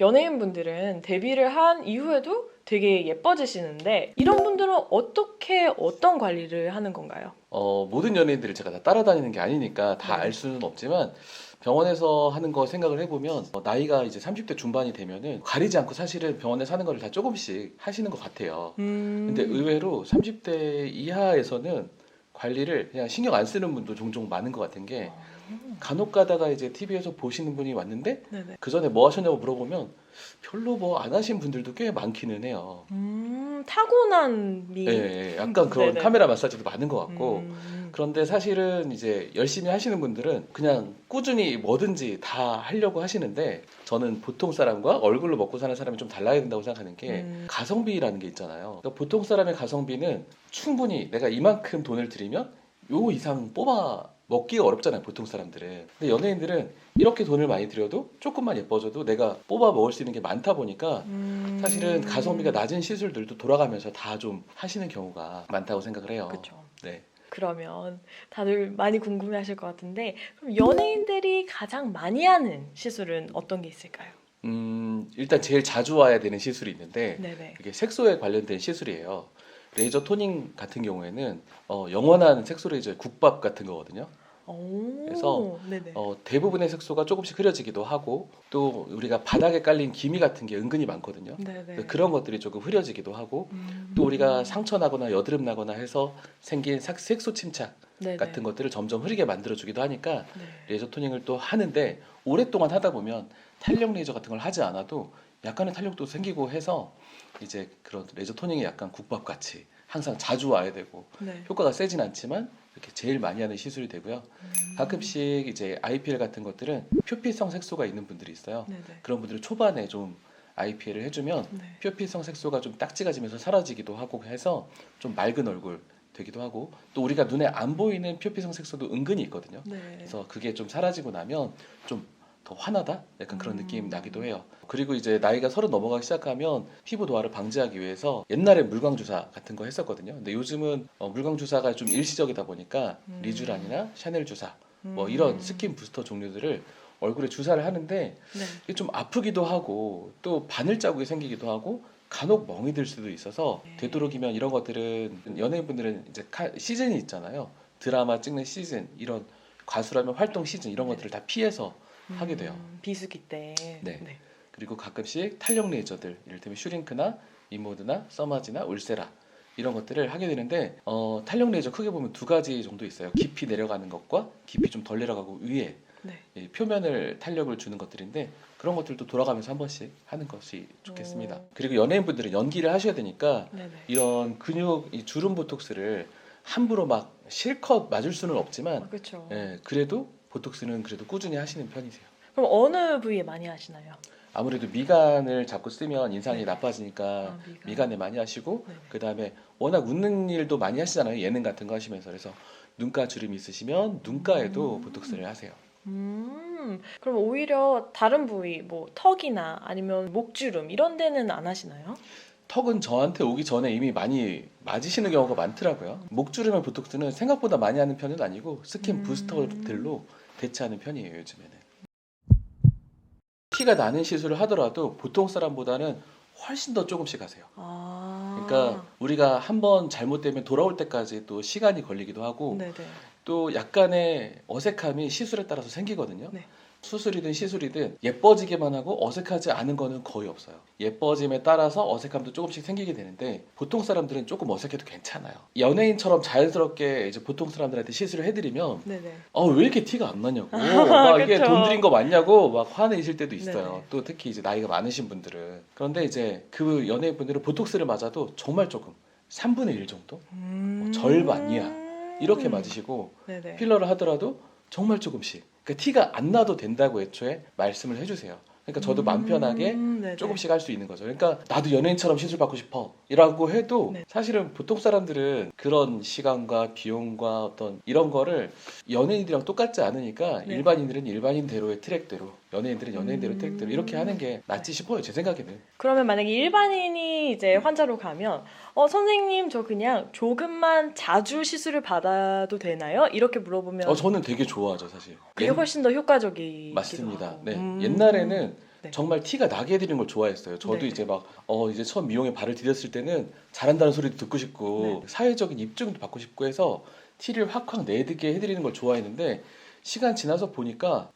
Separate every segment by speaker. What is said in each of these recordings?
Speaker 1: 연예인분들은 데뷔를 한 이후에도 되게 예뻐지시는데 이런 분들은 어떤 관리를 하는 건가요?
Speaker 2: 모든 연예인들을 제가 다 따라다니는 게 아니니까 다
Speaker 1: 네.
Speaker 2: 알 수는 없지만 병원에서 하는 거 생각을 해보면 나이가 이제 30대 중반이 되면은 가리지 않고 사실은 병원에서 하는 거를 다 조금씩 하시는 것 같아요. 근데 의외로 30대 이하에서는 관리를 그냥 신경 안 쓰는 분도 종종 많은 것 같은 게 간혹 가다가 이제 TV에서 보시는 분이 왔는데
Speaker 1: 네네.
Speaker 2: 그 전에 뭐 하셨냐고 물어보면 별로 뭐 안 하신 분들도 꽤 많기는 해요.
Speaker 1: 타고난 미.
Speaker 2: 예, 예, 약간 그런
Speaker 1: 네네.
Speaker 2: 카메라 마사지도 많은 것 같고
Speaker 1: 음.
Speaker 2: 그런데 사실은 이제 열심히 하시는 분들은 그냥 꾸준히 뭐든지 다 하려고 하시는데 저는 보통 사람과 얼굴로 먹고 사는 사람이 좀 달라야 된다고 생각하는 게 가성비라는 게 있잖아요. 그러니까 보통 사람의 가성비는 충분히 내가 이만큼 돈을 들이면 요 이상 뽑아 먹기가 어렵잖아요, 보통 사람들은. 근데 연예인들은 이렇게 돈을 많이 들여도 조금만 예뻐져도 내가 뽑아 먹을 수 있는 게 많다 보니까 사실은 가성비가 낮은 시술들도 돌아가면서 다 좀 하시는 경우가 많다고 생각을 해요.
Speaker 1: 그렇죠.
Speaker 2: 네.
Speaker 1: 그러면 다들 많이 궁금해하실 것 같은데 그럼 연예인들이 가장 많이 하는 시술은 어떤 게 있을까요?
Speaker 2: 일단 제일 자주 와야 되는 시술이 있는데
Speaker 1: 네네.
Speaker 2: 그게 색소에 관련된 시술이에요. 레이저 토닝 같은 경우에는 영원한 색소 레이저의 국밥 같은 거거든요. 그래서
Speaker 1: 오, 네네.
Speaker 2: 대부분의 색소가 조금씩 흐려지기도 하고 또 우리가 바닥에 깔린 기미 같은 게 은근히 많거든요.
Speaker 1: 네네.
Speaker 2: 그런 것들이 조금 흐려지기도 하고 또 우리가 상처 나거나 여드름 나거나 해서 생긴 색소 침착
Speaker 1: 네네.
Speaker 2: 같은 것들을 점점 흐리게 만들어주기도 하니까
Speaker 1: 네.
Speaker 2: 레이저 토닝을 또 하는데 오랫동안 하다 보면 탄력 레이저 같은 걸 하지 않아도 약간의 탄력도 생기고 해서 이제 그런 레이저 토닝이 약간 국밥같이 항상 자주 와야 되고
Speaker 1: 네.
Speaker 2: 효과가 세진 않지만 이렇게 제일 많이 하는 시술이 되고요. 가끔씩 이제 IPL 같은 것들은 표피성 색소가 있는 분들이 있어요.
Speaker 1: 네네.
Speaker 2: 그런 분들은 초반에 좀 IPL을 해주면
Speaker 1: 네.
Speaker 2: 표피성 색소가 좀 딱지가 지면서 사라지기도 하고 해서 좀 맑은 얼굴 되기도 하고 또 우리가 눈에 안 보이는 표피성 색소도 은근히 있거든요.
Speaker 1: 네.
Speaker 2: 그래서 그게 좀 사라지고 나면 좀 더 환하다? 약간 그런 느낌
Speaker 1: 음.
Speaker 2: 나기도 해요. 그리고 이제 나이가 30 넘어가기 시작하면 피부 노화를 방지하기 위해서 옛날에 물광 주사 같은 거 했었거든요. 근데 요즘은 물광 주사가 좀 일시적이다 보니까 리쥬란이나 샤넬 주사 뭐 이런 스킨 부스터 종류들을 얼굴에 주사를 하는데
Speaker 1: 네.
Speaker 2: 이게 좀 아프기도 하고 또 바늘 자국이 생기기도 하고 간혹 멍이 들 수도 있어서 되도록이면 이런 것들은 연예인분들은 이제 시즌이 있잖아요. 드라마 찍는 시즌 이런 가수라면 활동 시즌 이런 것들을 다 피해서 하게 돼요.
Speaker 1: 비수기 때.
Speaker 2: 네.
Speaker 1: 네.
Speaker 2: 그리고 가끔씩 탄력 레이저들 이를테면 슈링크나 인모드나 서마지나 울세라 이런 것들을 하게 되는데 탄력 레이저 크게 보면 두 가지 정도 있어요. 깊이 내려가는 것과 깊이 좀 덜 내려가고 위에
Speaker 1: 네.
Speaker 2: 이 표면을 탄력을 주는 것들인데 그런 것들도 돌아가면서 한 번씩 하는 것이 좋겠습니다.
Speaker 1: 오.
Speaker 2: 그리고 연예인분들은 연기를 하셔야 되니까
Speaker 1: 네네.
Speaker 2: 이런 근육 이 주름 보톡스를 함부로 막 실컷 맞을 수는 없지만
Speaker 1: 그렇죠.
Speaker 2: 그래도 보톡스는 그래도 꾸준히 하시는 편이세요.
Speaker 1: 그럼 어느 부위에 많이 하시나요?
Speaker 2: 아무래도 미간을 자꾸 쓰면 인상이
Speaker 1: 네.
Speaker 2: 나빠지니까
Speaker 1: 미간.
Speaker 2: 미간에 많이 하시고
Speaker 1: 네.
Speaker 2: 그 다음에 워낙 웃는 일도 많이 하시잖아요. 예능 같은 거 하시면서 그래서 눈가 주름이 있으시면 눈가에도 보톡스를 하세요.
Speaker 1: 그럼 오히려 다른 부위, 뭐 턱이나 아니면 목주름 이런 데는 안 하시나요?
Speaker 2: 턱은 저한테 오기 전에 이미 많이 맞으시는 경우가 많더라고요. 목주름의 보톡스는 생각보다 많이 하는 편은 아니고 스킨 부스터들로 대체하는 편이에요, 요즘에는. 티가 나는 시술을 하더라도 보통 사람보다는 훨씬 더 조금씩 하세요.
Speaker 1: 아.
Speaker 2: 그러니까 우리가 한번 잘못되면 돌아올 때까지 또 시간이 걸리기도 하고
Speaker 1: 네네.
Speaker 2: 또 약간의 어색함이 시술에 따라서 생기거든요.
Speaker 1: 네.
Speaker 2: 수술이든 시술이든 예뻐지게만 하고 어색하지 않은 거는 거의 없어요. 예뻐짐에 따라서 어색함도 조금씩 생기게 되는데 보통 사람들은 조금 어색해도 괜찮아요. 연예인처럼 자연스럽게 이제 보통 사람들한테 시술을 해드리면
Speaker 1: 네네.
Speaker 2: 왜 이렇게 티가 안 나냐고 막 이게
Speaker 1: 그쵸.
Speaker 2: 돈 들인 거 맞냐고 막 화내실 때도 있어요.
Speaker 1: 네네.
Speaker 2: 또 특히 이제 나이가 많으신 분들은. 그런데 이제 그 연예인분들은 보톡스를 맞아도 정말 조금 3분의 1 정도? 절반 이하 이렇게 맞으시고
Speaker 1: 네네.
Speaker 2: 필러를 하더라도 정말 조금씩 그러니까 티가 안 나도 된다고 애초에 말씀을 해주세요. 그러니까 저도 마음 편하게
Speaker 1: 네네.
Speaker 2: 조금씩 할 수 있는 거죠. 그러니까 나도 연예인처럼 시술 받고 싶어 이라고 해도
Speaker 1: 네.
Speaker 2: 사실은 보통 사람들은 그런 시간과 비용과 어떤 이런 거를 연예인들이랑 똑같지 않으니까
Speaker 1: 네.
Speaker 2: 일반인들은 일반인대로의 트랙대로 연예인들은 연예인대로 트랙대로 이렇게 하는 게 낫지 싶어요. 제 생각에는.
Speaker 1: 그러면 만약에 일반인이 이제 환자로 가면 선생님 저 그냥 조금만 자주 시술을 받아도 되나요? 이렇게 물어보면
Speaker 2: 저는 되게 좋아하죠 사실.
Speaker 1: 그게 훨씬 더 효과적이기도
Speaker 2: 맞습니다.
Speaker 1: 하고.
Speaker 2: 네. 옛날에는
Speaker 1: 네.
Speaker 2: 정말 티가 나게 해드리는 걸 좋아했어요. 저도
Speaker 1: 네.
Speaker 2: 이제 막 이제 처음 미용에 발을 디뎠을 때는 잘한다는 소리도 듣고 싶고
Speaker 1: 네.
Speaker 2: 사회적인 입증도 받고 싶고 해서 티를 확확 내드게 해드리는 걸 좋아했는데 시간 지나서 보니까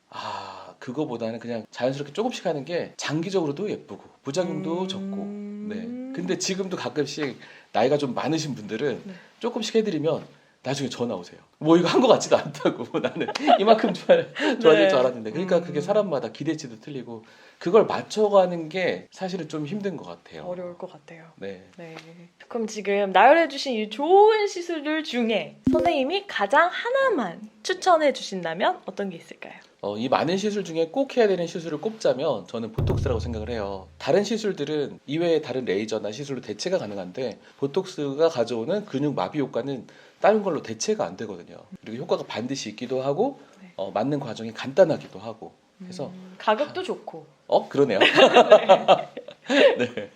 Speaker 2: 그거보다는 그냥 자연스럽게 조금씩 하는 게 장기적으로도 예쁘고 부작용도 적고 네. 근데 지금도 가끔씩 나이가 좀 많으신 분들은
Speaker 1: 네.
Speaker 2: 조금씩 해드리면 나중에 전화 오세요. 뭐 이거 한 것 같지도 않다고 나는 이만큼 좋아질 줄 알았는데 그러니까 그게 사람마다 기대치도 틀리고 그걸 맞춰가는 게 사실은 좀 힘든 것 같아요.
Speaker 1: 어려울 것 같아요.
Speaker 2: 네.
Speaker 1: 네. 그럼 지금 나열해주신 이 좋은 시술들 중에 선생님이 가장 하나만 추천해 주신다면 어떤 게 있을까요?
Speaker 2: 이 많은 시술 중에 꼭 해야 되는 시술을 꼽자면 저는 보톡스라고 생각을 해요. 다른 시술들은 이외에 다른 레이저나 시술로 대체가 가능한데 보톡스가 가져오는 근육 마비 효과는 다른 걸로 대체가 안 되거든요. 그리고 효과가 반드시 있기도 하고
Speaker 1: 네.
Speaker 2: 맞는 과정이 간단하기도 하고 그래서
Speaker 1: 가격도 좋고.
Speaker 2: 그러네요. 네.